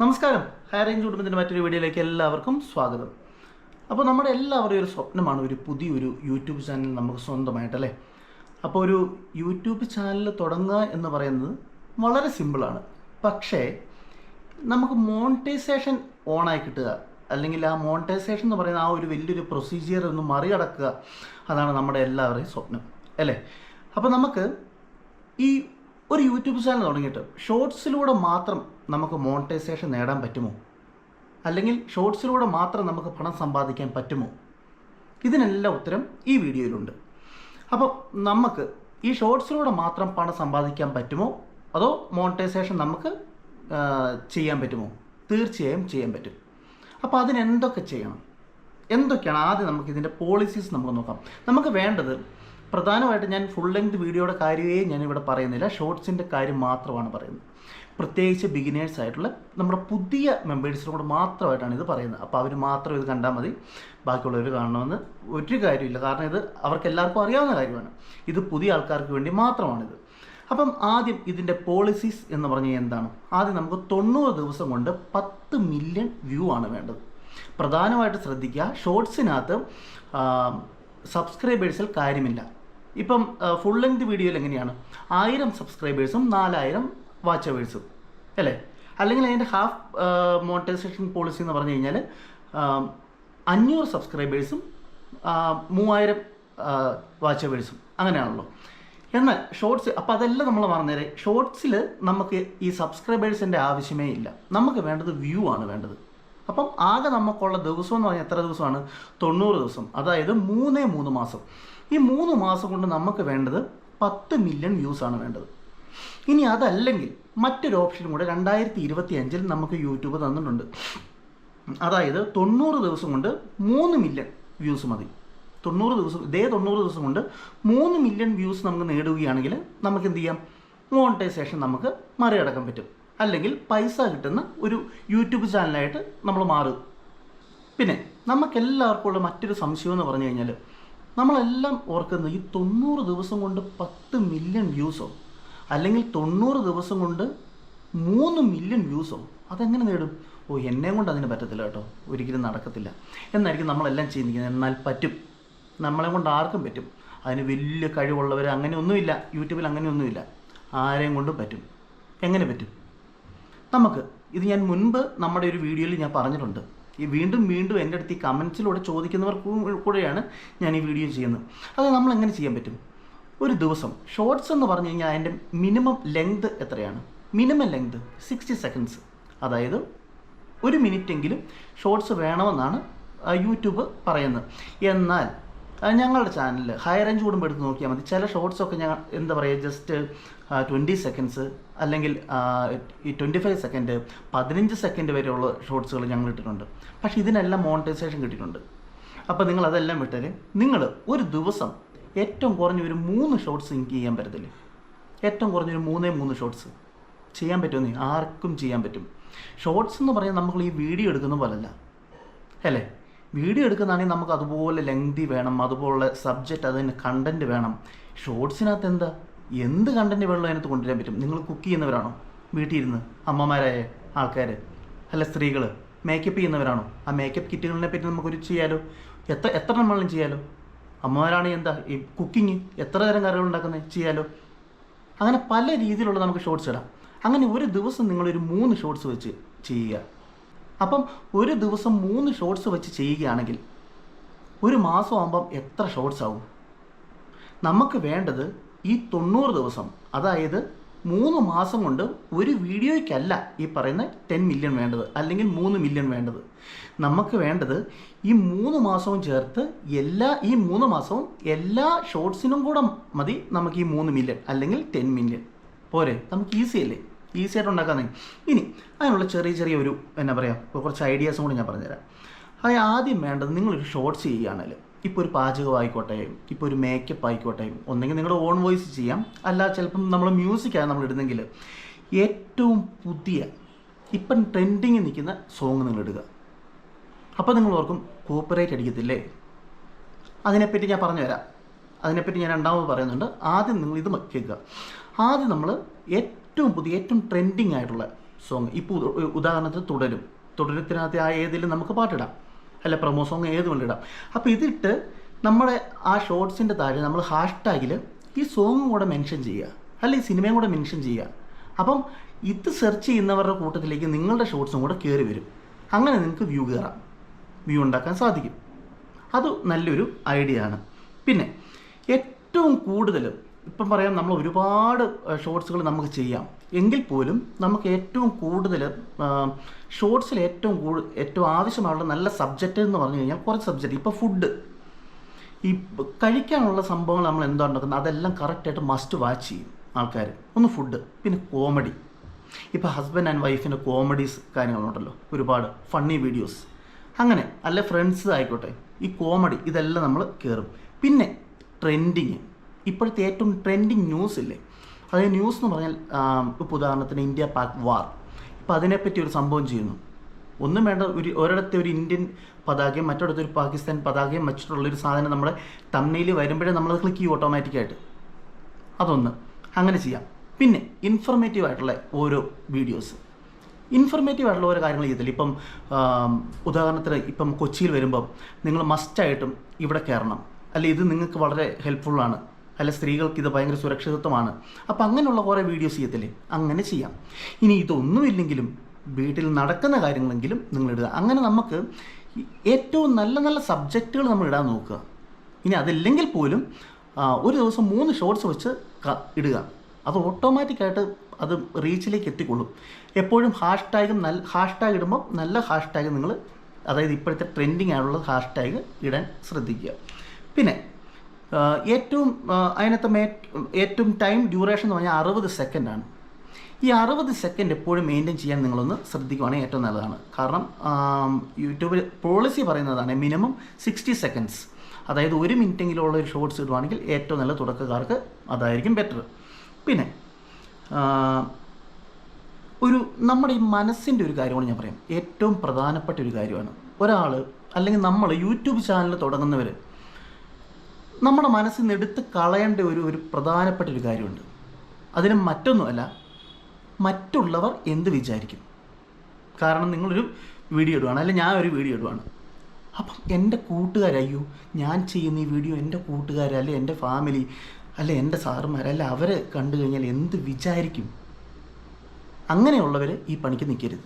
നമസ്കാരം. Higher range കുടുംബത്തിൻ്റെ മറ്റൊരു വീഡിയോയിലേക്ക് എല്ലാവർക്കും സ്വാഗതം. അപ്പോൾ നമ്മുടെ എല്ലാവരുടെയും ഒരു സ്വപ്നമാണ് ഒരു പുതിയൊരു യൂട്യൂബ് ചാനൽ നമുക്ക് സ്വന്തമായിട്ടല്ലേ. അപ്പോൾ ഒരു യൂട്യൂബ് ചാനൽ തുടങ്ങുക എന്ന് പറയുന്നത് വളരെ സിമ്പിളാണ്. പക്ഷേ നമുക്ക് മോണിറ്റൈസേഷൻ ഓണായി കിട്ടുക, അല്ലെങ്കിൽ ആ മോണിറ്റൈസേഷൻ എന്ന് പറയുന്ന ആ ഒരു വലിയൊരു പ്രൊസീജിയർ ഒന്ന് മറികടക്കുക, അതാണ് നമ്മുടെ എല്ലാവരുടെയും സ്വപ്നം അല്ലേ. അപ്പോൾ നമുക്ക് ഈ ഒരു യൂട്യൂബ് ചാനൽ തുടങ്ങിയിട്ട് ഷോർട്സിലൂടെ മാത്രം നമുക്ക് മോണിറ്റൈസേഷൻ നേടാൻ പറ്റുമോ, അല്ലെങ്കിൽ ഷോർട്സിലൂടെ മാത്രം നമുക്ക് പണം സമ്പാദിക്കാൻ പറ്റുമോ? ഇതിനെല്ലാം ഉത്തരം ഈ വീഡിയോയിലുണ്ട്. അപ്പം നമുക്ക് ഈ ഷോർട്സിലൂടെ മാത്രം പണം സമ്പാദിക്കാൻ പറ്റുമോ, അതോ മോണിറ്റൈസേഷൻ നമുക്ക് ചെയ്യാൻ പറ്റുമോ? തീർച്ചയായും ചെയ്യാൻ പറ്റും. അപ്പോൾ അതിനെന്തൊക്കെ ചെയ്യണം, എന്തൊക്കെയാണ്? ആദ്യം നമുക്ക് ഇതിൻ്റെ പോളിസീസ് നമുക്ക് നോക്കാം. നമുക്ക് വേണ്ടത് പ്രധാനമായിട്ട്, ഞാൻ ഫുൾ ലെങ്ത് വീഡിയോയുടെ കാര്യമേ ഞാനിവിടെ പറയുന്നില്ല, ഷോർട്സിൻ്റെ കാര്യം മാത്രമാണ് പറയുന്നത്. പ്രത്യേകിച്ച് ബിഗിനേഴ്സ് ആയിട്ടുള്ള നമ്മുടെ പുതിയ മെമ്പേഴ്സിനോട് മാത്രമായിട്ടാണ് ഇത് പറയുന്നത്. അപ്പോൾ അവർ മാത്രം ഇത് കണ്ടാൽ മതി, ബാക്കിയുള്ളവർ കാണണമെന്ന് ഒരു കാര്യമില്ല. കാരണം ഇത് അവർക്ക് എല്ലാവർക്കും അറിയാവുന്ന കാര്യമാണ്. ഇത് പുതിയ ആൾക്കാർക്ക് വേണ്ടി മാത്രമാണിത്. അപ്പം ആദ്യം ഇതിൻ്റെ പോളിസീസ് എന്ന് പറഞ്ഞാൽ എന്താണ്? ആദ്യം നമുക്ക് 90 ദിവസം കൊണ്ട് 10 മില്യൺ വ്യൂ ആണ് വേണ്ടത്. പ്രധാനമായിട്ട് ശ്രദ്ധിക്കുക, ഷോർട്സിനകത്ത് സബ്സ്ക്രൈബേഴ്സിൽ കാര്യമില്ല. ഇപ്പം ഫുൾ ലെങ്ത് വീഡിയോയിൽ എങ്ങനെയാണ് 1000 സബ്സ്ക്രൈബേഴ്സും 4000 വാച്ച് അവേഴ്സും അല്ലേ. അല്ലെങ്കിൽ അതിൻ്റെ ഹാഫ് മോണിറ്റൈസേഷൻ പോളിസി എന്ന് പറഞ്ഞു കഴിഞ്ഞാൽ 500 സബ്സ്ക്രൈബേഴ്സും 3000 വാച്ച് അവേഴ്സും അങ്ങനെയാണല്ലോ. എന്നാൽ ഷോർട്സ്, അപ്പോൾ അതെല്ലാം നമ്മൾ പറഞ്ഞേരെ, ഷോർട്സിൽ നമുക്ക് ഈ സബ്സ്ക്രൈബേഴ്സിൻ്റെ ആവശ്യമേ ഇല്ല. നമുക്ക് വേണ്ടത് വ്യൂ ആണ് വേണ്ടത്. അപ്പം ആകെ നമുക്കുള്ള ദിവസം എന്ന് പറഞ്ഞാൽ എത്ര ദിവസമാണ്? 90 ദിവസം, അതായത് 3 മാസം. ഈ 3 മാസം കൊണ്ട് നമുക്ക് വേണ്ടത് 10 മില്യൺ വ്യൂസാണ് വേണ്ടത്. ഇനി അതല്ലെങ്കിൽ മറ്റൊരു ഓപ്ഷനും കൂടെ 2025 നമുക്ക് യൂട്യൂബ് തന്നിട്ടുണ്ട്. അതായത് 90 ദിവസം കൊണ്ട് 3 മില്യൺ വ്യൂസ് മതി. 90 ദിവസം കൊണ്ട് 3 മില്യൺ വ്യൂസ് നമുക്ക് നേടുകയാണെങ്കിൽ നമുക്ക് എന്ത് ചെയ്യാം? മോണിറ്റൈസേഷൻ നമുക്ക് മറികടക്കാൻ പറ്റും, അല്ലെങ്കിൽ പൈസ കിട്ടുന്ന ഒരു യൂട്യൂബ് ചാനലായിട്ട് നമ്മൾ മാറും. പിന്നെ നമുക്കെല്ലാവർക്കും ഉള്ള മറ്റൊരു സംശയം എന്ന് പറഞ്ഞു കഴിഞ്ഞാൽ, നമ്മളെല്ലാം ഓർക്കുന്നത് ഈ 90 ദിവസം കൊണ്ട് 10 മില്യൺ വ്യൂസോ, അല്ലെങ്കിൽ 90 ദിവസം കൊണ്ട് 3 മില്യൺ വ്യൂസോ, അതെങ്ങനെ നേടും? എന്നെ കൊണ്ട് അതിന് പറ്റത്തില്ല കേട്ടോ, ഒരിക്കലും നടക്കത്തില്ല എന്നായിരിക്കും നമ്മളെല്ലാം ചിന്തിക്കുന്നത്. എന്നാൽ പറ്റും, നമ്മളെ കൊണ്ട് ആർക്കും പറ്റും. അതിന് വലിയ കഴിവുള്ളവർ അങ്ങനെയൊന്നുമില്ല, യൂട്യൂബിൽ അങ്ങനെയൊന്നുമില്ല, ആരെയും കൊണ്ടും പറ്റും. എങ്ങനെ പറ്റും? നമുക്ക് ഇത് ഞാൻ മുൻപ് നമ്മുടെ ഒരു വീഡിയോയിൽ ഞാൻ പറഞ്ഞിട്ടുണ്ട്. ഈ വീണ്ടും എൻ്റെ അടുത്ത് ഈ കമൻസിലൂടെ ചോദിക്കുന്നവർക്ക് കൂടെയാണ് ഞാൻ ഈ വീഡിയോ ചെയ്യുന്നത്. അത് നമ്മൾ എങ്ങനെ ചെയ്യാൻ പറ്റും? ഒരു ദിവസം ഷോർട്സ് എന്ന് പറഞ്ഞു കഴിഞ്ഞാൽ അതിൻ്റെ മിനിമം ലെങ്ത് എത്രയാണ്? മിനിമം ലെങ്ത് 60 സെക്കൻഡ്സ്, അതായത് 1 മിനിറ്റെങ്കിലും ഷോർട്സ് വേണമെന്നാണ് യൂട്യൂബ് പറയുന്നത്. എന്നാൽ ഞങ്ങളുടെ ചാനലിൽ ഹയർ റേഞ്ച് കൂടുമ്പോൾ എടുത്ത് നോക്കിയാൽ മതി, ചില ഷോർട്സൊക്കെ ഞാൻ എന്താ പറയുക, ജസ്റ്റ് 20 സെക്കൻഡ്സ് അല്ലെങ്കിൽ ഈ 25 സെക്കൻഡ് 15 സെക്കൻഡ് വരെയുള്ള ഷോർട്സുകൾ ഞങ്ങൾ ഇട്ടിട്ടുണ്ട്. പക്ഷേ ഇതിനെല്ലാം മോണിറ്റൈസേഷൻ കിട്ടിയിട്ടുണ്ട്. അപ്പോൾ നിങ്ങൾ അതെല്ലാം വിട്ടാൽ നിങ്ങൾ ഒരു ദിവസം ഏറ്റവും കുറഞ്ഞൊരു 3 ഷോർട്സ് നിങ്ങൾക്ക് ചെയ്യാൻ പറ്റത്തില്ലേ? ഏറ്റവും കുറഞ്ഞൊരു 3 ഷോർട്സ് ചെയ്യാൻ പറ്റുമെന്ന് ആർക്കും ചെയ്യാൻ പറ്റും. ഷോർട്സ് എന്ന് പറയുന്നത് നമ്മൾ ഈ വീഡിയോ എടുക്കുന്ന പോലല്ല അല്ലേ. വീഡിയോ എടുക്കുന്നതാണെങ്കിൽ നമുക്ക് അതുപോലെ ലെങ്തി വേണം, അതുപോലെ സബ്ജക്റ്റ്, അതിന് കണ്ടൻറ്റ് വേണം. ഷോർട്സിനകത്ത് എന്താ, എന്ത് കണ്ടൻറ്റ് വേണമല്ലോ അതിനകത്ത് കൊണ്ടുവരാൻ പറ്റും. നിങ്ങൾ കുക്ക് ചെയ്യുന്നവരാണോ വീട്ടിൽ ഇരുന്ന്, അമ്മമാരായ ആൾക്കാർ, അല്ല സ്ത്രീകൾ മേക്കപ്പ് ചെയ്യുന്നവരാണോ? ആ മേക്കപ്പ് കിറ്റുകളിനെ പറ്റി നമുക്കൊരു ചെയ്യാലോ, എത്ര നമ്മളും ചെയ്യാലോ. അമ്മമാരാണെങ്കിൽ എന്താ ഈ കുക്കിങ്, എത്ര തരം കറികൾ ഉണ്ടാക്കുന്നത് ചെയ്യാലോ. അങ്ങനെ പല രീതിയിലുള്ള നമുക്ക് ഷോർട്സ് ഇടാം. അങ്ങനെ ഒരു ദിവസം നിങ്ങളൊരു 3 ഷോർട്സ് വെച്ച് ചെയ്യുക. അപ്പം ഒരു ദിവസം 3 ഷോർട്സ് വെച്ച് ചെയ്യുകയാണെങ്കിൽ ഒരു മാസം ആകുമ്പം എത്ര ഷോർട്സ് ആവും? നമുക്ക് വേണ്ടത് ഈ 90 ദിവസം, അതായത് 3 മാസം കൊണ്ട് ഒരു വീഡിയോയ്ക്കല്ല ഈ പറയുന്ന 10 മില്യൺ വേണ്ടത്, അല്ലെങ്കിൽ 3 മില്യൺ വേണ്ടത്. നമുക്ക് വേണ്ടത് ഈ 3 മാസവും ചേർത്ത് ഈ 3 മാസവും എല്ലാ ഷോർട്സിനും കൂടെ മതി നമുക്ക് ഈ 3 മില്യൺ അല്ലെങ്കിൽ 10 മില്യൺ പോരെ. നമുക്ക് ഈസിയല്ലേ, ഈസി ആയിട്ട് ഉണ്ടാക്കാമെന്നേ. ഇനി അതിനുള്ള ചെറിയ ഒരു എന്നാ പറയുക, കുറച്ച് ഐഡിയാസും കൂടി ഞാൻ പറഞ്ഞുതരാം. അത് ആദ്യം വേണ്ടത്, നിങ്ങളൊരു ഷോർട്സ് ചെയ്യുകയാണെങ്കിൽ, ഇപ്പോൾ ഒരു പാചകം ആയിക്കോട്ടെ, ഇപ്പോൾ ഒരു മേക്കപ്പ് ആയിക്കോട്ടെ, ഒന്നെങ്കിൽ നിങ്ങളുടെ ഓൺ വോയിസ് ചെയ്യാം, അല്ല ചിലപ്പം നമ്മൾ മ്യൂസിക്കാണ് നമ്മൾ ഇടുന്നെങ്കിൽ ഏറ്റവും പുതിയ ഇപ്പം ട്രെൻഡിങ്ങിൽ നിൽക്കുന്ന സോങ് നിങ്ങൾ ഇടുക. അപ്പോൾ നിങ്ങൾ ഓർക്കും കോപ്പിറൈറ്റ് അടിക്കത്തില്ലേ? അതിനെപ്പറ്റി ഞാൻ പറഞ്ഞുതരാം. അതിനെപ്പറ്റി ഞാൻ രണ്ടാമത് പറയുന്നുണ്ട്. ആദ്യം നിങ്ങൾ ഇത് കേൾക്കുക. ആദ്യം നമ്മൾ ഏറ്റവും പുതിയ ഏറ്റവും ട്രെൻഡിങ് ആയിട്ടുള്ള സോങ്. ഇപ്പോൾ ഉദാഹരണത്തിന് തുടരത്തിനകത്ത് ആ ഏതെങ്കിലും നമുക്ക് പാട്ടിടാം, അല്ല പ്രൊമോ സോങ് ഏതുകൊണ്ട് ഇടാം. അപ്പോൾ ഇതിട്ട് നമ്മുടെ ആ ഷോർട്സിൻ്റെ താഴെ നമ്മൾ ഹാഷ്ടാഗിൽ ഈ സോങ്ങും കൂടെ മെൻഷൻ ചെയ്യുക, അല്ലെങ്കിൽ സിനിമയും കൂടെ മെൻഷൻ ചെയ്യുക. അപ്പം ഇത് സെർച്ച് ചെയ്യുന്നവരുടെ കൂട്ടത്തിലേക്ക് നിങ്ങളുടെ ഷോർട്സും കൂടെ കയറി വരും. അങ്ങനെ നിങ്ങൾക്ക് വ്യൂ ഉണ്ടാക്കാൻ സാധിക്കും. അത് നല്ലൊരു ഐഡിയ ആണ്. പിന്നെ ഏറ്റവും കൂടുതൽ ഇപ്പം പറയാം, നമ്മൾ ഒരുപാട് ഷോർട്സുകൾ നമുക്ക് ചെയ്യാം, എങ്കിൽ പോലും നമുക്ക് ഏറ്റവും കൂടുതൽ ഷോർട്സിൽ ഏറ്റവും ആവശ്യമായുള്ള നല്ല സബ്ജക്റ്റ് എന്ന് പറഞ്ഞു കഴിഞ്ഞാൽ കുറച്ച് സബ്ജക്റ്റ്. ഇപ്പോൾ ഫുഡ്, ഈ കഴിക്കാനുള്ള സംഭവങ്ങൾ നമ്മൾ എന്താ ഉണ്ടാക്കുന്നത് അതെല്ലാം കറക്റ്റായിട്ട് മസ്റ്റ് വാച്ച് ചെയ്യും ആൾക്കാർ. ഒന്ന് ഫുഡ്, പിന്നെ കോമഡി. ഇപ്പോൾ ഹസ്ബൻഡ് ആൻഡ് വൈഫിൻ്റെ കോമഡീസ് കാര്യങ്ങളുണ്ടല്ലോ, ഒരുപാട് ഫണ്ണി വീഡിയോസ്, അങ്ങനെ അല്ല ഫ്രണ്ട്സ് ആയിക്കോട്ടെ, ഈ കോമഡി ഇതെല്ലാം നമ്മൾ കയറും. പിന്നെ ട്രെൻഡിങ്, ഇപ്പോഴത്തെ ഏറ്റവും ട്രെൻഡിങ് ന്യൂസ് ഇല്ലേ, അതായത് ന്യൂസ് എന്ന് പറഞ്ഞാൽ ഇപ്പോൾ ഉദാഹരണത്തിന് ഇന്ത്യ പാക് വാർ, ഇപ്പോൾ അതിനെപ്പറ്റി ഒരു സംഭവം ചെയ്യുന്നു. ഒന്നും വേണ്ട, ഒരിടത്തെ ഒരു ഇന്ത്യൻ പതാകയും മറ്റൊരിടത്ത് ഒരു പാകിസ്ഥാൻ പതാകയും വെച്ചിട്ടുള്ളൊരു സാധനം നമ്മുടെ തമ്മിൽ വരുമ്പോഴേ നമ്മളത് ക്ലിക്ക് ചെയ്യും ഓട്ടോമാറ്റിക്കായിട്ട്. അതൊന്ന് അങ്ങനെ ചെയ്യാം. പിന്നെ ഇൻഫർമേറ്റീവ് ആയിട്ടുള്ള ഓരോ വീഡിയോസ്, ഇൻഫർമേറ്റീവ് ആയിട്ടുള്ള ഓരോ കാര്യങ്ങൾ ചെയ്തില്ല. ഇപ്പം ഉദാഹരണത്തിന് ഇപ്പം കൊച്ചിയിൽ വരുമ്പം നിങ്ങൾ മസ്റ്റായിട്ടും ഇവിടെ കയറണം, അല്ലെ ഇത് നിങ്ങൾക്ക് വളരെ ഹെൽപ്ഫുള്ളാണ്, അല്ല സ്ത്രീകൾക്ക് ഇത് ഭയങ്കര സുരക്ഷിതത്വമാണ്, അപ്പം അങ്ങനെയുള്ള കുറേ വീഡിയോസ് ചെയ്യത്തില്ലേ, അങ്ങനെ ചെയ്യാം. ഇനി ഇതൊന്നുമില്ലെങ്കിലും വീട്ടിൽ നടക്കുന്ന കാര്യങ്ങളെങ്കിലും നിങ്ങൾ ഇടുക. അങ്ങനെ നമുക്ക് ഏറ്റവും നല്ല നല്ല സബ്ജക്റ്റുകൾ നമ്മൾ ഇടാൻ നോക്കുക. ഇനി അതില്ലെങ്കിൽ പോലും ഒരു ദിവസം 3 ഷോർട്സ് വെച്ച് ഇടുക. അത് ഓട്ടോമാറ്റിക്കായിട്ട് അത് റീച്ചിലേക്ക് എത്തിക്കൊള്ളും. എപ്പോഴും ഹാഷ്ടാഗ് ഇടുമ്പോൾ നല്ല ഹാഷ്ടാഗ് നിങ്ങൾ, അതായത് ഇപ്പോഴത്തെ ട്രെൻഡിങ് ആയിട്ടുള്ള ഹാഷ്ടാഗ് ഇടാൻ ശ്രദ്ധിക്കുക. പിന്നെ ഏറ്റവും ടൈം ഡ്യൂറേഷൻ എന്ന് പറഞ്ഞാൽ 60 സെക്കൻഡാണ്. ഈ 60 സെക്കൻഡ് എപ്പോഴും മെയിൻറ്റെയിൻ ചെയ്യാൻ നിങ്ങളൊന്ന് ശ്രദ്ധിക്കുകയാണെങ്കിൽ ഏറ്റവും നല്ലതാണ്. കാരണം യൂട്യൂബിൽ പോളിസി പറയുന്നതാണ് മിനിമം 60 സെക്കൻഡ്സ്, അതായത് 1 മിനിറ്റെങ്കിലും ഉള്ള ഒരു ഷോർട്സ് ഇടുവാണെങ്കിൽ ഏറ്റവും നല്ല തുടക്കക്കാർക്ക് അതായിരിക്കും ബെറ്റർ. പിന്നെ നമ്മുടെ ഈ മനസ്സിൻ്റെ ഒരു കാര്യമാണ് ഞാൻ പറയാം, ഏറ്റവും പ്രധാനപ്പെട്ട ഒരു കാര്യമാണ്. ഒരാൾ അല്ലെങ്കിൽ നമ്മൾ യൂട്യൂബ് ചാനൽ തുടങ്ങുന്നവർ നമ്മുടെ മനസ്സിൽ നിന്ന് എടുത്ത് കളയേണ്ട ഒരു പ്രധാനപ്പെട്ട ഒരു കാര്യമുണ്ട്. അതിന് മറ്റൊന്നുമല്ല, മറ്റുള്ളവർ എന്ത് വിചാരിക്കും. കാരണം നിങ്ങളൊരു വീഡിയോ ഇടുവാണ്, അല്ലെങ്കിൽ ഞാൻ ഒരു വീഡിയോ ഇടുവാണ്, അപ്പം എൻ്റെ കൂട്ടുകാരയ്യോ ഞാൻ ചെയ്യുന്ന ഈ വീഡിയോ എൻ്റെ കൂട്ടുകാർ, അല്ലെ എൻ്റെ ഫാമിലി, അല്ലെ എൻ്റെ സാറുമാർ, അല്ലെ അവർ കണ്ടു കഴിഞ്ഞാൽ എന്ത് വിചാരിക്കും. അങ്ങനെയുള്ളവർ ഈ പണിക്ക് നിൽക്കരുത്.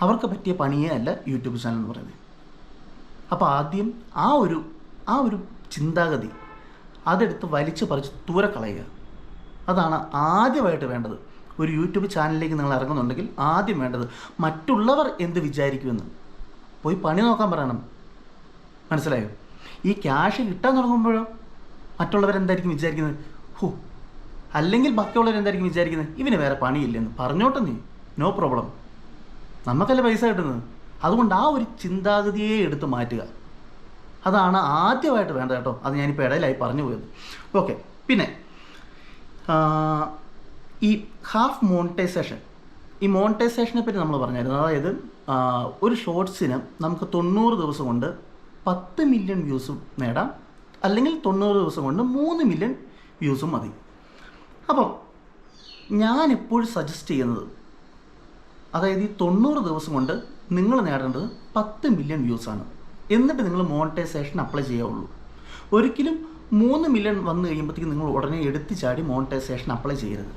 അവർക്ക് പറ്റിയ പണിയേ അല്ല യൂട്യൂബ് ചാനൽ എന്ന് പറയുന്നത്. അപ്പോൾ ആദ്യം ആ ഒരു ചിന്താഗതി അതെടുത്ത് വലിച്ചു പറിച്ച് ദൂരെ കളയുക. അതാണ് ആദ്യമായിട്ട് വേണ്ടത്. ഒരു യൂട്യൂബ് ചാനലിലേക്ക് നിങ്ങൾ ഇറങ്ങുന്നുണ്ടെങ്കിൽ ആദ്യം വേണ്ടത് മറ്റുള്ളവർ എന്ത് വിചാരിക്കുമെന്ന് പോയി പണി നോക്കാൻ പറയണം. മനസ്സിലായോ? ഈ ക്യാഷ് കിട്ടാൻ തുടങ്ങുമ്പോഴോ മറ്റുള്ളവരെന്തായിരിക്കും വിചാരിക്കുന്നത്, അല്ലെങ്കിൽ ബാക്കിയുള്ളവരെന്തായിരിക്കും വിചാരിക്കുന്നത്, ഇവന് വേറെ പണിയില്ലെന്ന് പറഞ്ഞോട്ടെ, നീ നോ പ്രോബ്ലം, നമുക്കല്ലേ പൈസ കിട്ടുന്നത്. അതുകൊണ്ട് ആ ഒരു ചിന്താഗതിയെ എടുത്ത് മാറ്റുക. അതാണ് ആദ്യമായിട്ട് വേണ്ടത് കേട്ടോ. അത് ഞാനിപ്പോൾ ഇടയിലായി പറഞ്ഞു പോയത്. ഓക്കെ. പിന്നെ ഈ ഹാഫ് മോണിറ്റൈസേഷൻ, ഈ മോണിറ്റൈസേഷനെ പറ്റി നമ്മൾ പറഞ്ഞായിരുന്നു. അതായത് ഒരു ഷോർട്സിന് നമുക്ക് 90 ദിവസം കൊണ്ട് 10 മില്യൺ വ്യൂസും നേടാം, അല്ലെങ്കിൽ 90 ദിവസം കൊണ്ട് 3 മില്യൺ വ്യൂസും മതി. അപ്പം ഞാനെപ്പോഴും സജസ്റ്റ് ചെയ്യുന്നത്, അതായത് ഈ 90 ദിവസം കൊണ്ട് നിങ്ങൾ നേടേണ്ടത് 10 മില്യൺ വ്യൂസാണ്. എന്നിട്ട് നിങ്ങൾ മോണിറ്റൈസേഷൻ അപ്ലൈ ചെയ്യാവുള്ളൂ. ഒരിക്കലും 3 മില്യൺ വന്നു കഴിയുമ്പോഴത്തേക്കും നിങ്ങൾ ഉടനെ എടുത്തു ചാടി മോണിറ്റൈസേഷൻ അപ്ലൈ ചെയ്യരുത്.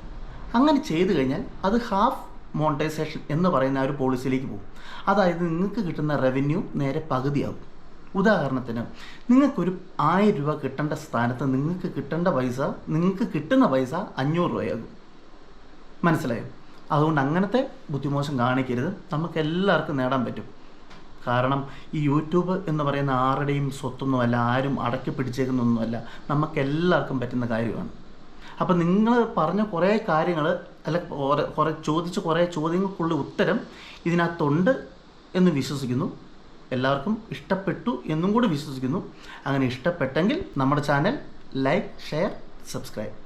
അങ്ങനെ ചെയ്തു കഴിഞ്ഞാൽ അത് ഹാഫ് മോണിറ്റൈസേഷൻ എന്ന് പറയുന്ന ഒരു പോളിസിയിലേക്ക് പോകും. അതായത് നിങ്ങൾക്ക് കിട്ടുന്ന റവന്യൂ നേരെ പകുതിയാകും. ഉദാഹരണത്തിന് നിങ്ങൾക്കൊരു 1000 രൂപ കിട്ടേണ്ട സ്ഥാനത്ത് നിങ്ങൾക്ക് കിട്ടുന്ന പൈസ 500 രൂപയാകും. മനസ്സിലായോ? അതുകൊണ്ട് അങ്ങനത്തെ ബുദ്ധിമോശം കാണിക്കരുത്. നമുക്കെല്ലാവർക്കും നേടാൻ പറ്റും. കാരണം ഈ യൂട്യൂബ് എന്ന് പറയുന്ന ആരുടെയും സ്വത്തൊന്നുമല്ല, ആരും അടക്കി പിടിച്ചേക്കുന്നൊന്നുമല്ല, നമുക്കെല്ലാവർക്കും പറ്റുന്ന കാര്യമാണ്. അപ്പം നിങ്ങൾ പറഞ്ഞ കുറേ കാര്യങ്ങൾ, അല്ല ചോദിച്ച കുറേ ചോദ്യങ്ങൾക്കുള്ള ഉത്തരം ഇതിനകത്തുണ്ട് എന്ന് വിശ്വസിക്കുന്നു. എല്ലാവർക്കും ഇഷ്ടപ്പെട്ടു എന്നും കൂടി വിശ്വസിക്കുന്നു. അങ്ങനെ ഇഷ്ടപ്പെട്ടെങ്കിൽ നമ്മുടെ ചാനൽ ലൈക്ക്, ഷെയർ, സബ്സ്ക്രൈബ്.